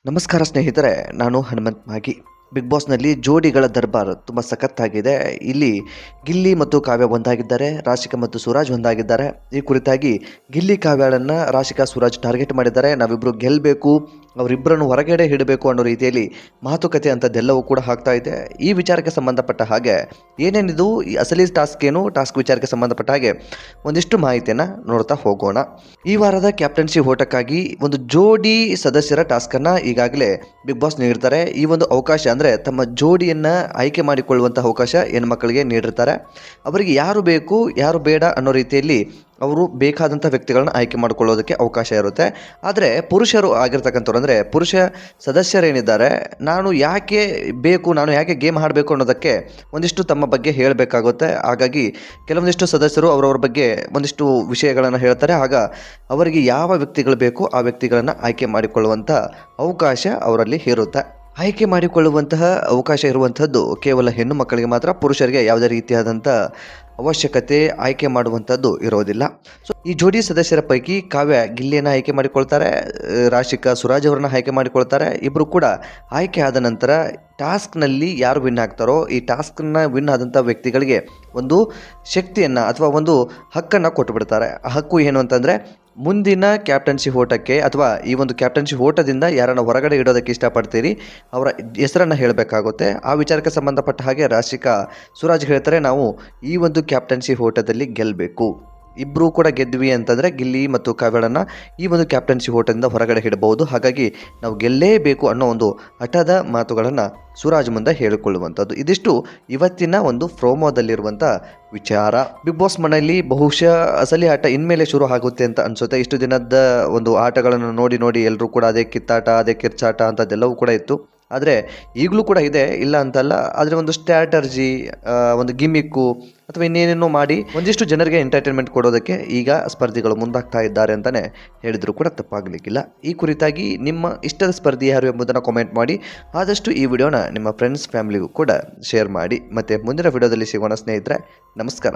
ನಮಸ್ಕಾರ ಸ್ನೇಹಿತರೆ, ನಾನು ಹನುಮಂತ್ ಮಾಗಿ. ಬಿಗ್ ಬಾಸ್ನಲ್ಲಿ ಜೋಡಿಗಳ ದರ್ಬಾರ್ ತುಂಬ ಸಖತ್ತಾಗಿದೆ. ಇಲ್ಲಿ ಗಿಲ್ಲಿ ಮತ್ತು ಕಾವ್ಯ ಒಂದಾಗಿದ್ದಾರೆ, ರಾಶಿಕಾ ಮತ್ತು ಸೂರಜ್ ಒಂದಾಗಿದ್ದಾರೆ. ಈ ಕುರಿತಾಗಿ ಗಿಲ್ಲಿ ಕಾವ್ಯಳನ್ನು ರಾಶಿಕಾ ಸೂರಜ್ ಟಾರ್ಗೆಟ್ ಮಾಡಿದ್ದಾರೆ. ನಾವಿಬ್ಬರು ಗೆಲ್ಲಬೇಕು, ಅವರಿಬ್ಬರನ್ನು ಹೊರಗಡೆ ಇಡಬೇಕು ಅನ್ನೋ ರೀತಿಯಲ್ಲಿ ಮಾತುಕತೆ ಅಂಥದ್ದೆಲ್ಲವೂ ಕೂಡ ಆಗ್ತಾ ಇದೆ. ಈ ವಿಚಾರಕ್ಕೆ ಸಂಬಂಧಪಟ್ಟ ಹಾಗೆ ಏನೇನಿದು ಈ ಅಸಲಿ ಟಾಸ್ಕ್ ಏನು, ಟಾಸ್ಕ್ ವಿಚಾರಕ್ಕೆ ಸಂಬಂಧಪಟ್ಟ ಹಾಗೆ ಒಂದಿಷ್ಟು ಮಾಹಿತಿಯನ್ನು ನೋಡ್ತಾ ಹೋಗೋಣ. ಈ ವಾರದ ಕ್ಯಾಪ್ಟನ್ಸಿ ಓಟಕ್ಕಾಗಿ ಒಂದು ಜೋಡಿ ಸದಸ್ಯರ ಟಾಸ್ಕನ್ನು ಈಗಾಗಲೇ ಬಿಗ್ ಬಾಸ್ ನೀಡಿರ್ತಾರೆ. ಈ ಒಂದು ಅವಕಾಶ ಅಂದರೆ ತಮ್ಮ ಜೋಡಿಯನ್ನು ಆಯ್ಕೆ ಮಾಡಿಕೊಳ್ಳುವಂಥ ಅವಕಾಶ ಹೆಣ್ಮಕ್ಳಿಗೆ ನೀಡಿರ್ತಾರೆ. ಅವರಿಗೆ ಯಾರು ಬೇಕು ಯಾರು ಬೇಡ ಅನ್ನೋ ರೀತಿಯಲ್ಲಿ ಅವರು ಬೇಕಾದಂಥ ವ್ಯಕ್ತಿಗಳನ್ನ ಆಯ್ಕೆ ಮಾಡಿಕೊಳ್ಳೋದಕ್ಕೆ ಅವಕಾಶ ಇರುತ್ತೆ. ಆದರೆ ಪುರುಷರು ಆಗಿರ್ತಕ್ಕಂಥವ್ರು ಅಂದರೆ ಪುರುಷ ಸದಸ್ಯರೇನಿದ್ದಾರೆ, ನಾನು ಯಾಕೆ ಗೇಮ್ ಆಡಬೇಕು ಅನ್ನೋದಕ್ಕೆ ಒಂದಿಷ್ಟು ತಮ್ಮ ಬಗ್ಗೆ ಹೇಳಬೇಕಾಗುತ್ತೆ. ಹಾಗಾಗಿ ಕೆಲವೊಂದಿಷ್ಟು ಸದಸ್ಯರು ಅವರವ್ರ ಬಗ್ಗೆ ಒಂದಿಷ್ಟು ವಿಷಯಗಳನ್ನು ಹೇಳ್ತಾರೆ. ಆಗ ಅವರಿಗೆ ಯಾವ ವ್ಯಕ್ತಿಗಳು ಬೇಕು ಆ ವ್ಯಕ್ತಿಗಳನ್ನು ಆಯ್ಕೆ ಮಾಡಿಕೊಳ್ಳುವಂಥ ಅವಕಾಶ ಅವರಲ್ಲಿ ಇರುತ್ತೆ. ಆಯ್ಕೆ ಮಾಡಿಕೊಳ್ಳುವಂತಹ ಅವಕಾಶ ಇರುವಂಥದ್ದು ಕೇವಲ ಹೆಣ್ಣು ಮಕ್ಕಳಿಗೆ ಮಾತ್ರ, ಪುರುಷರಿಗೆ ಯಾವುದೇ ರೀತಿಯಾದಂಥ ಅವಶ್ಯಕತೆ ಆಯ್ಕೆ ಮಾಡುವಂಥದ್ದು ಇರೋದಿಲ್ಲ. ಸೊ ಈ ಜೋಡಿ ಸದಸ್ಯರ ಪೈಕಿ ಕಾವ್ಯ ಗಿಲ್ಲಿಯನ್ನು ಆಯ್ಕೆ ಮಾಡಿಕೊಳ್ತಾರೆ, ರಾಶಿಕಾ ಸುರಾಜ್ ಅವರನ್ನ ಆಯ್ಕೆ ಮಾಡಿಕೊಳ್ತಾರೆ. ಇಬ್ಬರು ಕೂಡ ಆಯ್ಕೆ ಆದ ನಂತರ ಟಾಸ್ಕ್ನಲ್ಲಿ ಯಾರು ವಿನ್ ಆಗ್ತಾರೋ ಈ ಟಾಸ್ಕನ್ನು ವಿನ್ ಆದಂಥ ವ್ಯಕ್ತಿಗಳಿಗೆ ಒಂದು ಶಕ್ತಿಯನ್ನು ಅಥವಾ ಒಂದು ಹಕ್ಕನ್ನು ಕೊಟ್ಟುಬಿಡ್ತಾರೆ. ಆ ಹಕ್ಕು ಏನು ಅಂತಂದರೆ, ಮುಂದಿನ ಕ್ಯಾಪ್ಟನ್ಸಿ ಓಟಕ್ಕೆ ಅಥವಾ ಈ ಒಂದು ಕ್ಯಾಪ್ಟನ್ಸಿ ಓಟದಿಂದ ಯಾರನ್ನು ಹೊರಗಡೆ ಇಡೋದಕ್ಕೆ ಇಷ್ಟಪಡ್ತೀರಿ ಅವರ ಹೆಸರನ್ನು ಹೇಳಬೇಕಾಗುತ್ತೆ. ಆ ವಿಚಾರಕ್ಕೆ ಸಂಬಂಧಪಟ್ಟ ಹಾಗೆ ರಾಶಿಕಾ ಸುರಾಜ್ ಹೇಳ್ತಾರೆ, ನಾವು ಈ ಒಂದು ಕ್ಯಾಪ್ಟನ್ಸಿ ಓಟದಲ್ಲಿ ಗೆಲ್ಲಬೇಕು, ಇಬ್ಬರೂ ಕೂಡ ಗೆದ್ವಿ ಅಂತಂದರೆ ಗಿಲ್ಲಿ ಮತ್ತು ಕಾವ್ಯಳನ್ನು ಈ ಒಂದು ಕ್ಯಾಪ್ಟನ್ಸಿ ಓಟದಿಂದ ಹೊರಗಡೆ ಇಡಬಹುದು. ಹಾಗಾಗಿ ನಾವು ಗೆಲ್ಲೇಬೇಕು ಅನ್ನೋ ಒಂದು ಹಠದ ಮಾತುಗಳನ್ನು ಸುರಾಜ್ ಮುಂದೆ ಹೇಳಿಕೊಳ್ಳುವಂಥದ್ದು. ಇದಿಷ್ಟು ಇವತ್ತಿನ ಒಂದು ಪ್ರೋಮೋದಲ್ಲಿರುವಂಥ ವಿಚಾರ. ಬಿಗ್ ಬಾಸ್ ಮನೆಯಲ್ಲಿ ಬಹುಶಃ ಅಸಲಿ ಆಟ ಇನ್ಮೇಲೆ ಶುರು ಆಗುತ್ತೆ ಅಂತ ಅನಿಸುತ್ತೆ. ಇಷ್ಟು ದಿನದ ಒಂದು ಆಟಗಳನ್ನು ನೋಡಿ ಎಲ್ಲರೂ ಕೂಡ ಅದೇ ಕಿತ್ತಾಟ, ಅದೇ ಕಿರ್ಚಾಟ ಅಂಥದ್ದೆಲ್ಲವೂ ಕೂಡ ಇತ್ತು. ಆದರೆ ಈಗಲೂ ಕೂಡ ಇದೆ, ಇಲ್ಲ ಅಂತಲ್ಲ. ಆದರೆ ಒಂದು ಸ್ಟ್ರಾಟರ್ಜಿ, ಒಂದು ಗಿಮಿಕ್ಕು ಅಥವಾ ಇನ್ನೇನೇನೋ ಮಾಡಿ ಒಂದಿಷ್ಟು ಜನರಿಗೆ ಎಂಟರ್ಟೈನ್ಮೆಂಟ್ ಕೊಡೋದಕ್ಕೆ ಈಗ ಸ್ಪರ್ಧಿಗಳು ಮುಂದಾಗ್ತಾ ಇದ್ದಾರೆ ಅಂತಲೇ ಹೇಳಿದರೂ ಕೂಡ ತಪ್ಪಾಗಲಿಕ್ಕಿಲ್ಲ. ಈ ಕುರಿತಾಗಿ ನಿಮ್ಮ ಇಷ್ಟದ ಸ್ಪರ್ಧಿ ಯಾರು ಎಂಬುದನ್ನು ಕಾಮೆಂಟ್ ಮಾಡಿ. ಆದಷ್ಟು ಈ ವಿಡಿಯೋನ ನಿಮ್ಮ ಫ್ರೆಂಡ್ಸ್ ಫ್ಯಾಮಿಲಿಗೂ ಕೂಡ ಶೇರ್ ಮಾಡಿ. ಮತ್ತು ಮುಂದಿನ ವಿಡಿಯೋದಲ್ಲಿ ಸಿಗೋಣ ಸ್ನೇಹಿತರೆ. ನಮಸ್ಕಾರ.